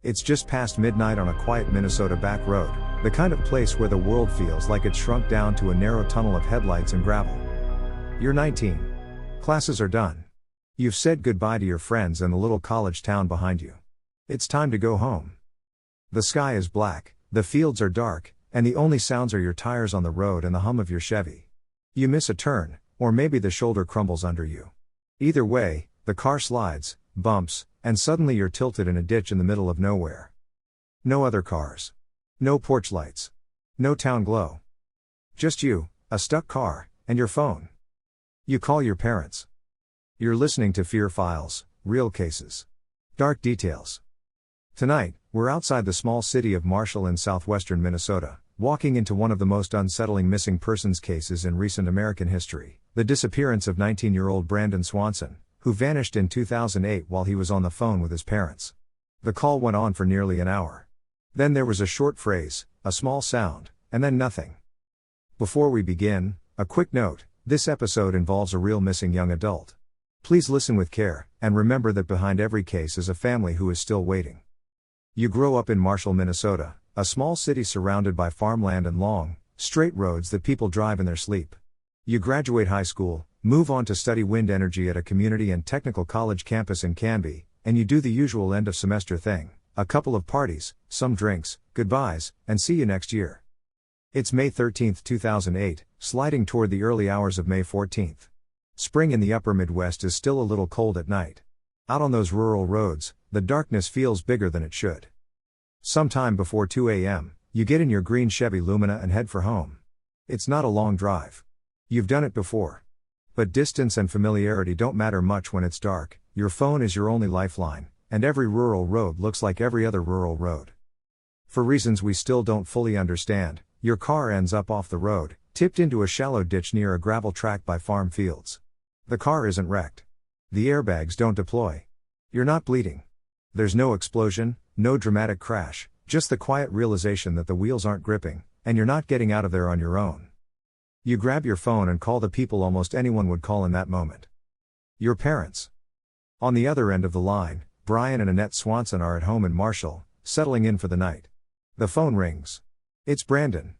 It's just past midnight on a quiet Minnesota back road, the kind of place where the world feels like it's shrunk down to a narrow tunnel of headlights and gravel. You're 19. Classes are done. You've said goodbye to your friends and the little college town behind you. It's time to go home. The sky is black, the fields are dark, and the only sounds are your tires on the road and the hum of your Chevy. You miss a turn, or maybe the shoulder crumbles under you. Either way, the car slides, bumps, and suddenly you're tilted in a ditch in the middle of nowhere. No other cars. No porch lights. No town glow. Just you, a stuck car, and your phone. You call your parents. You're listening to Fear Files, Real Cases. Dark Details. Tonight, we're outside the small city of Marshall in southwestern Minnesota, walking into one of the most unsettling missing persons cases in recent American history, the disappearance of 19-year-old Brandon Swanson, who vanished in 2008 while he was on the phone with his parents. The call went on for nearly an hour. Then there was a short phrase, a small sound, and then nothing. Before we begin, a quick note, this episode involves a real missing young adult. Please listen with care, and remember that behind every case is a family who is still waiting. You grow up in Marshall, Minnesota, a small city surrounded by farmland and long, straight roads that people drive in their sleep. You graduate high school, move on to study wind energy at a community and technical college campus in Canby, and you do the usual end of semester thing, a couple of parties, some drinks, goodbyes, and see you next year. It's May 13, 2008, sliding toward the early hours of May 14. Spring in the upper Midwest is still a little cold at night. Out on those rural roads, the darkness feels bigger than it should. Sometime before 2 a.m., you get in your green Chevy Lumina and head for home. It's not a long drive. You've done it before. But distance and familiarity don't matter much when it's dark. Your phone is your only lifeline, and every rural road looks like every other rural road. For reasons we still don't fully understand, your car ends up off the road, tipped into a shallow ditch near a gravel track by farm fields. The car isn't wrecked. The airbags don't deploy. You're not bleeding. There's no explosion, no dramatic crash, just the quiet realization that the wheels aren't gripping, and you're not getting out of there on your own. You grab your phone and call the people almost anyone would call in that moment. Your parents. On the other end of the line, Brian and Annette Swanson are at home in Marshall, settling in for the night. The phone rings. It's Brandon.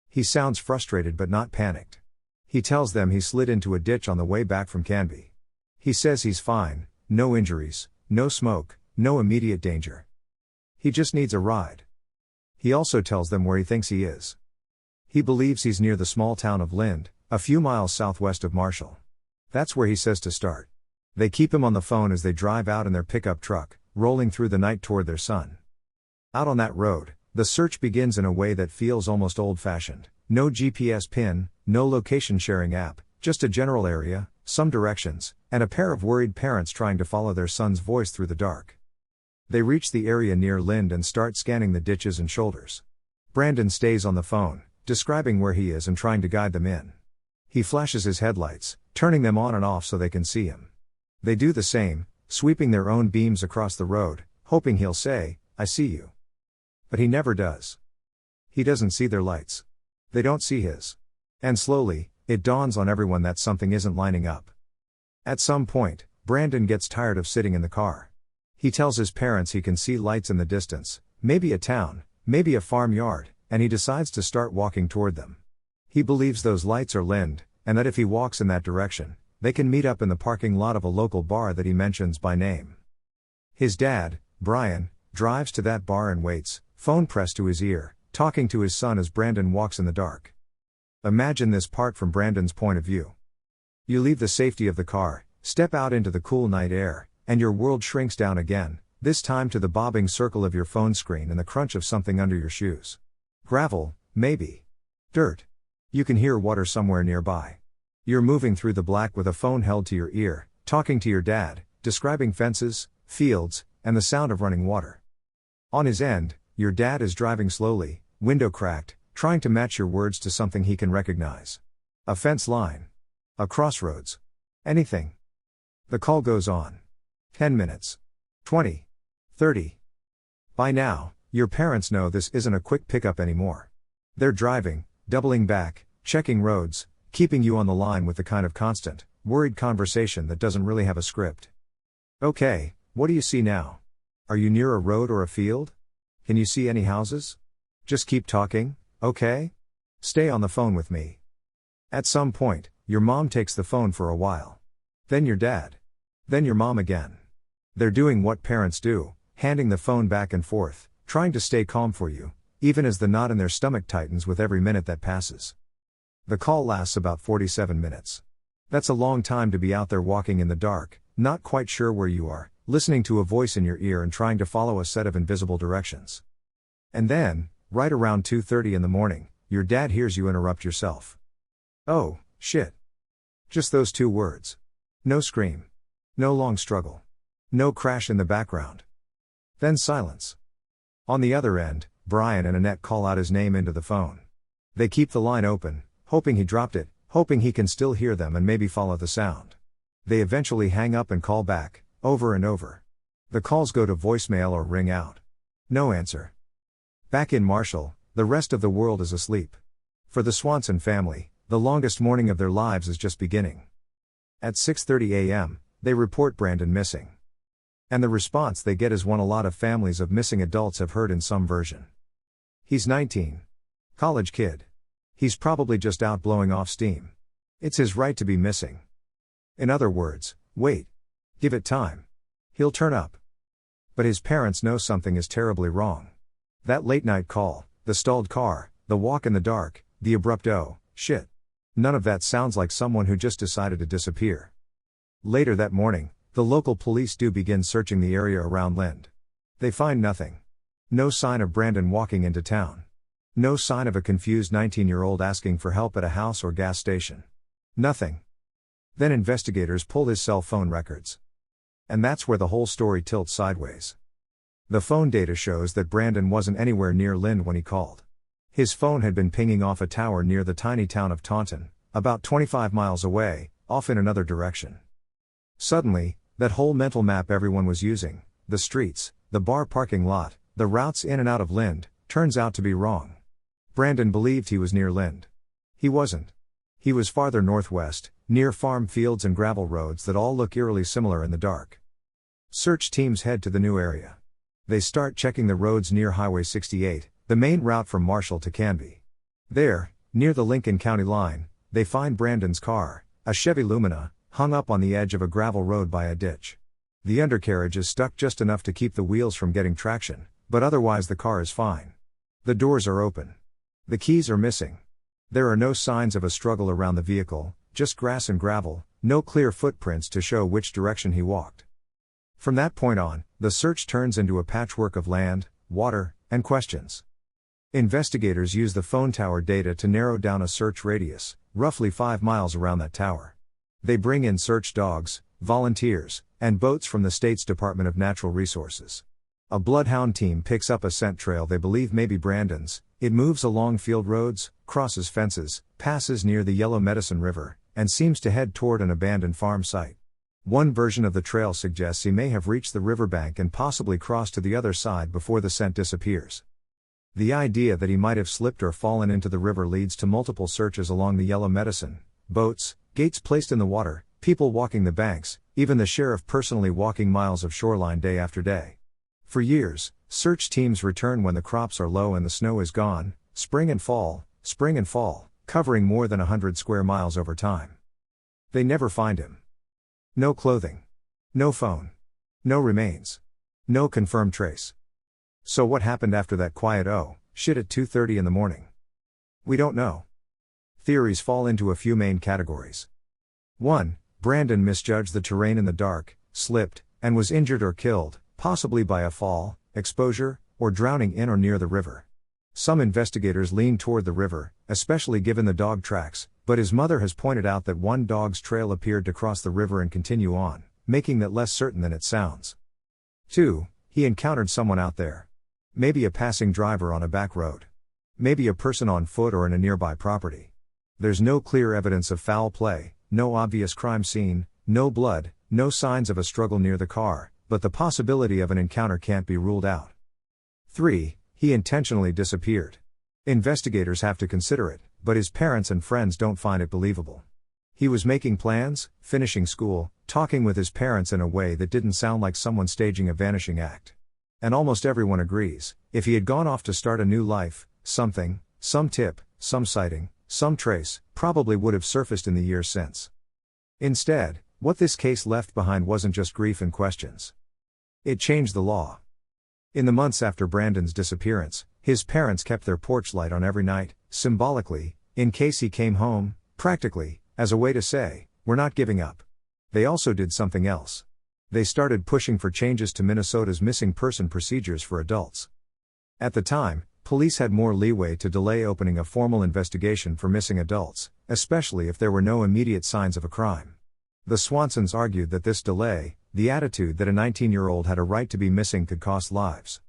He sounds frustrated but not panicked. He tells them he slid into a ditch on the way back from Canby. He says he's fine, no injuries, no smoke, no immediate danger. He just needs a ride. He also tells them where he thinks he is. He believes he's near the small town of Lind, a few miles southwest of Marshall. That's where he says to start. They keep him on the phone as they drive out in their pickup truck, rolling through the night toward their son. Out on that road, the search begins in a way that feels almost old-fashioned. No GPS pin, no location sharing app, just a general area, some directions, and a pair of worried parents trying to follow their son's voice through the dark. They reach the area near Lind and start scanning the ditches and shoulders. Brandon stays on the phone, describing where he is and trying to guide them in. He flashes his headlights, turning them on and off so they can see him. They do the same, sweeping their own beams across the road, hoping he'll say, "I see you." But he never does. He doesn't see their lights. They don't see his. And slowly, it dawns on everyone that something isn't lining up. At some point, Brandon gets tired of sitting in the car. He tells his parents he can see lights in the distance, maybe a town, maybe a farmyard, and he decides to start walking toward them. He believes those lights are Lind, and that if he walks in that direction, they can meet up in the parking lot of a local bar that he mentions by name. His dad, Brian, drives to that bar and waits, phone pressed to his ear, talking to his son as Brandon walks in the dark. Imagine this part from Brandon's point of view. You leave the safety of the car, step out into the cool night air, and your world shrinks down again, this time to the bobbing circle of your phone screen and the crunch of something under your shoes. Gravel, maybe. Dirt. You can hear water somewhere nearby. You're moving through the black with a phone held to your ear, talking to your dad, describing fences, fields, and the sound of running water. On his end, your dad is driving slowly, window cracked, trying to match your words to something he can recognize. A fence line. A crossroads. Anything. The call goes on. 10 minutes. 20. 30. By now, your parents know this isn't a quick pickup anymore. They're driving, doubling back, checking roads, keeping you on the line with the kind of constant, worried conversation that doesn't really have a script. Okay, what do you see now? Are you near a road or a field? Can you see any houses? Just keep talking, okay? Stay on the phone with me. At some point, your mom takes the phone for a while. Then your dad. Then your mom again. They're doing what parents do, handing the phone back and forth, trying to stay calm for you, even as the knot in their stomach tightens with every minute that passes. The call lasts about 47 minutes. That's a long time to be out there walking in the dark, not quite sure where you are, listening to a voice in your ear and trying to follow a set of invisible directions. And then, right around 2:30 in the morning, your dad hears you interrupt yourself. Oh, shit. Just those two words. No scream. No long struggle. No crash in the background. Then silence. On the other end, Brian and Annette call out his name into the phone. They keep the line open, hoping he dropped it, hoping he can still hear them and maybe follow the sound. They eventually hang up and call back, over and over. The calls go to voicemail or ring out. No answer. Back in Marshall, the rest of the world is asleep. For the Swanson family, the longest morning of their lives is just beginning. At 6:30 a.m., they report Brandon missing. And the response they get is one a lot of families of missing adults have heard in some version. He's 19. College kid. He's probably just out blowing off steam. It's his right to be missing. In other words, wait. Give it time. He'll turn up. But his parents know something is terribly wrong. That late night call, the stalled car, the walk in the dark, the abrupt oh, shit. None of that sounds like someone who just decided to disappear. Later that morning, the local police do begin searching the area around Lind. They find nothing. No sign of Brandon walking into town. No sign of a confused 19-year-old asking for help at a house or gas station. Nothing. Then investigators pull his cell phone records. And that's where the whole story tilts sideways. The phone data shows that Brandon wasn't anywhere near Lind when he called. His phone had been pinging off a tower near the tiny town of Taunton, about 25 miles away, off in another direction. Suddenly, that whole mental map everyone was using, the streets, the bar parking lot, the routes in and out of Lind, turns out to be wrong. Brandon believed he was near Lind. He wasn't. He was farther northwest, near farm fields and gravel roads that all look eerily similar in the dark. Search teams head to the new area. They start checking the roads near Highway 68, the main route from Marshall to Canby. There, near the Lincoln County line, they find Brandon's car, a Chevy Lumina, hung up on the edge of a gravel road by a ditch. The undercarriage is stuck just enough to keep the wheels from getting traction, but otherwise the car is fine. The doors are open. The keys are missing. There are no signs of a struggle around the vehicle, just grass and gravel, no clear footprints to show which direction he walked. From that point on, the search turns into a patchwork of land, water, and questions. Investigators use the phone tower data to narrow down a search radius, roughly 5 miles around that tower. They bring in search dogs, volunteers, and boats from the state's Department of Natural Resources. A bloodhound team picks up a scent trail they believe may be Brandon's. It moves along field roads, crosses fences, passes near the Yellow Medicine River, and seems to head toward an abandoned farm site. One version of the trail suggests he may have reached the riverbank and possibly crossed to the other side before the scent disappears. The idea that he might have slipped or fallen into the river leads to multiple searches along the Yellow Medicine, boats, gates placed in the water, people walking the banks, even the sheriff personally walking miles of shoreline day after day. For years, search teams return when the crops are low and the snow is gone, spring and fall, covering more than 100 square miles over time. They never find him. No clothing. No phone. No remains. No confirmed trace. So what happened after that quiet oh, shit at 2:30 in the morning? We don't know. Theories fall into a few main categories. 1. Brandon misjudged the terrain in the dark, slipped, and was injured or killed, possibly by a fall, exposure, or drowning in or near the river. Some investigators lean toward the river, especially given the dog tracks, but his mother has pointed out that one dog's trail appeared to cross the river and continue on, making that less certain than it sounds. 2. He encountered someone out there. Maybe a passing driver on a back road. Maybe a person on foot or in a nearby property. There's no clear evidence of foul play, no obvious crime scene, no blood, no signs of a struggle near the car, but the possibility of an encounter can't be ruled out. 3. He intentionally disappeared. Investigators have to consider it, but his parents and friends don't find it believable. He was making plans, finishing school, talking with his parents in a way that didn't sound like someone staging a vanishing act. And almost everyone agrees, if he had gone off to start a new life, something, some tip, some sighting, some trace, probably would have surfaced in the years since. Instead, what this case left behind wasn't just grief and questions. It changed the law. In the months after Brandon's disappearance, his parents kept their porch light on every night, symbolically, in case he came home, practically, as a way to say, we're not giving up. They also did something else. They started pushing for changes to Minnesota's missing person procedures for adults. At the time, police had more leeway to delay opening a formal investigation for missing adults, especially if there were no immediate signs of a crime. The Swansons argued that this delay, the attitude that a 19-year-old had a right to be missing, could cost lives.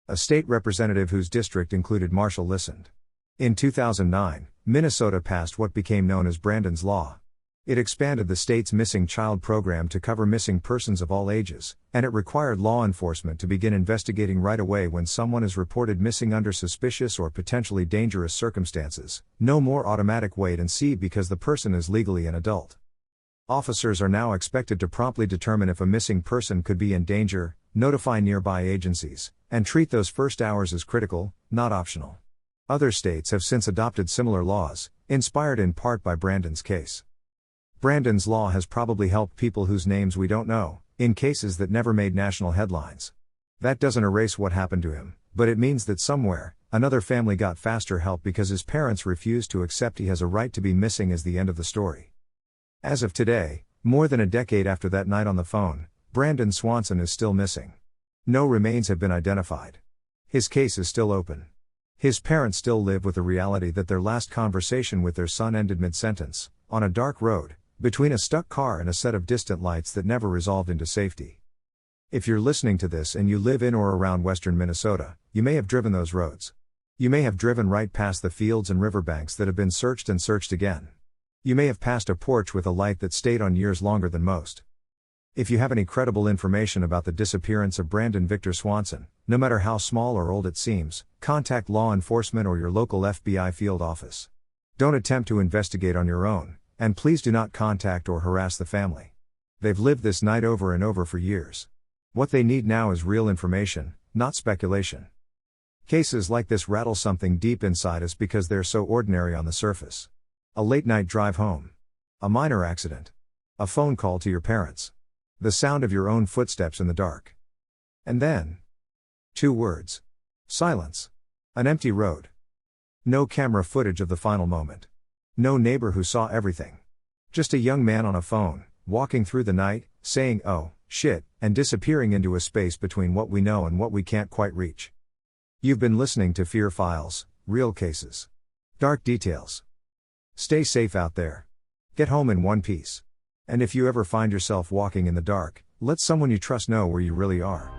A state representative whose district included Marshall listened. In 2009, Minnesota passed what became known as Brandon's Law. It expanded the state's missing child program to cover missing persons of all ages, and it required law enforcement to begin investigating right away when someone is reported missing under suspicious or potentially dangerous circumstances, no more automatic wait and see because the person is legally an adult. Officers are now expected to promptly determine if a missing person could be in danger, notify nearby agencies, and treat those first hours as critical, not optional. Other states have since adopted similar laws, inspired in part by Brandon's case. Brandon's Law has probably helped people whose names we don't know, in cases that never made national headlines. That doesn't erase what happened to him, but it means that somewhere, another family got faster help because his parents refused to accept he has a right to be missing as the end of the story. As of today, more than a decade after that night on the phone, Brandon Swanson is still missing. No remains have been identified. His case is still open. His parents still live with the reality that their last conversation with their son ended mid-sentence, on a dark road, between a stuck car and a set of distant lights that never resolved into safety. If you're listening to this and you live in or around western Minnesota, you may have driven those roads. You may have driven right past the fields and riverbanks that have been searched and searched again. You may have passed a porch with a light that stayed on years longer than most. If you have any credible information about the disappearance of Brandon Victor Swanson, no matter how small or old it seems, contact law enforcement or your local FBI field office. Don't attempt to investigate on your own, and please do not contact or harass the family. They've lived this night over and over for years. What they need now is real information, not speculation. Cases like this rattle something deep inside us because they're so ordinary on the surface. A late-night drive home. A minor accident. A phone call to your parents. The sound of your own footsteps in the dark. And then, 2 words. Silence. An empty road. No camera footage of the final moment. No neighbor who saw everything. Just a young man on a phone, walking through the night, saying, "Oh, shit," and disappearing into a space between what we know and what we can't quite reach. You've been listening to Fear Files, Real Cases. Dark Details. Stay safe out there. Get home in one piece. And if you ever find yourself walking in the dark, let someone you trust know where you really are.